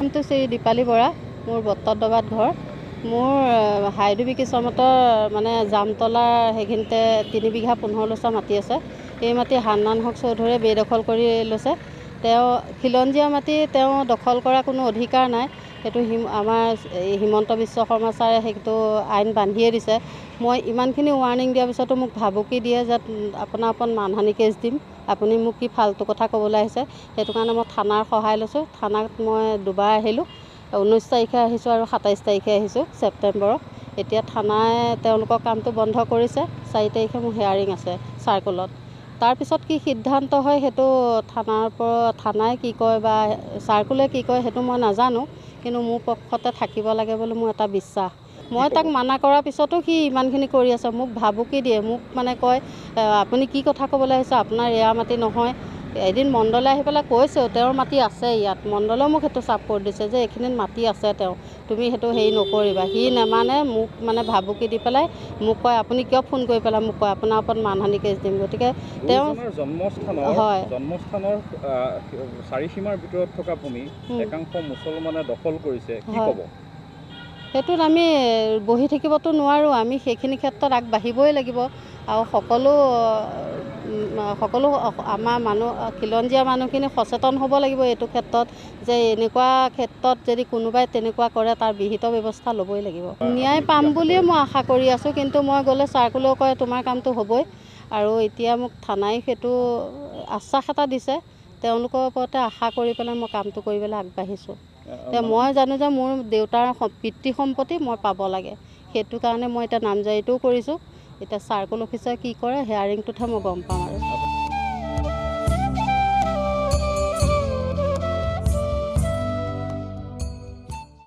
নামটো শ্ৰী দীপালী বৰা, মোৰ বট্টদবাত ঘৰ। মোৰ হাইদুবি কিসমতৰ মানে জামতলাৰ সেইখিনিতে 3 বিঘা 15 লচা মাটি আছে। এই মাটি হান্নান হক চৌধুৰীয়ে বেদখল কৰি লৈছে। তেওঁ খিলঞ্জীয়া মাটি তেওঁ দখল কৰা কোনো অধিকাৰ নাই। সেইটো আমাৰ হিমন্ত বিশ্ব শৰ্মা ছাৰে সেইটো আইন বান্ধিয়ে দিছে। মই ইমানখিনি ৱাৰ্ণিং দিয়াৰ পিছতো মোক ভাবুকি দিয়ে যে আপোনাৰ ওপৰত মানহানি কেছ দিম, আপুনি মোক কি ফাল্টু কথা ক'বলৈ আহিছে। সেইটো কাৰণে মই থানাৰ সহায় লৈছোঁ। থানাত মই দুবাৰ আহিলোঁ, 19 তাৰিখে আহিছোঁ আৰু 27 তাৰিখে আহিছোঁ ছেপ্টেম্বৰৰ। এতিয়া থানাই তেওঁলোকৰ কামটো বন্ধ কৰিছে। 4 তাৰিখে মোৰ হেয়াৰিং আছে চাৰ্কুলত। তাৰপিছত কি সিদ্ধান্ত হয় সেইটো থানাই কি কয় বা চাৰ্কুলে কি কয় সেইটো মই নাজানো, কিন্তু মোৰ পক্ষতে থাকিব লাগে বুলি মোৰ এটা বিশ্বাস। মই তাক মানা কৰাৰ পিছতো সি ইমানখিনি কৰি আছে। মোক ভাবুকি দিয়ে, মোক মানে কয় আপুনি কি কথা ক'বলৈ আহিছে, আপোনাৰ এয়া মাটি নহয়। এদিন মণ্ডলে আহি পেলাই কৈছেও তেওঁৰ মাটি আছে ইয়াত। মণ্ডলেও মোক সেইটো ছাপোৰ্ট দিছে যে এইখিনিত মাটি আছে, তুমি সেইটো হেৰি নকৰিবা। সি নেমানে, মোক মানে ভাবুকি দি পেলাই মোক কয় আপুনি কিয় ফোন কৰি পেলাই মোক কয় আপোনাৰ ওপৰত মানহানি কেছ দিম। গতিকে তেওঁ জন্মস্থানৰ চাৰিসীমাৰ ভিতৰত থকা ভূমি একাংশ মুছলমানে দখল কৰিছে, কি ক'ব? সেইটোত আমি বহি থাকিবতো নোৱাৰোঁ। আমি সেইখিনি ক্ষেত্ৰত আগবাঢ়িবই লাগিব আৰু সকলো আমাৰ খিলঞ্জীয়া মানুহখিনি সচেতন হ'ব লাগিব এইটো ক্ষেত্ৰত, যে এনেকুৱা ক্ষেত্ৰত যদি কোনোবাই তেনেকুৱা কৰে তাৰ বিহিত ব্যৱস্থা ল'বই লাগিব। ন্যায় পাম বুলিয়ে মই আশা কৰি আছোঁ, কিন্তু মই গ'লে চাৰ্কুলেও কয় তোমাৰ কামটো হ'বই। আৰু এতিয়া মোক থানাই সেইটো আশ্বাস এটা দিছে। তেওঁলোকৰ ওপৰতে আশা কৰি পেলাই মই কামটো কৰিবলৈ আগবাঢ়িছোঁ। এতিয়া মই জানো যে মোৰ দেউতাৰ পিতৃ সম্পত্তি মই পাব লাগে, সেইটো কাৰণে মই এতিয়া নামজাৰিটোও কৰিছোঁ। এতিয়া চাৰ্কুল অফিচাৰে কি কৰে হেয়াৰিংটোতহে মই গম পাম আৰু।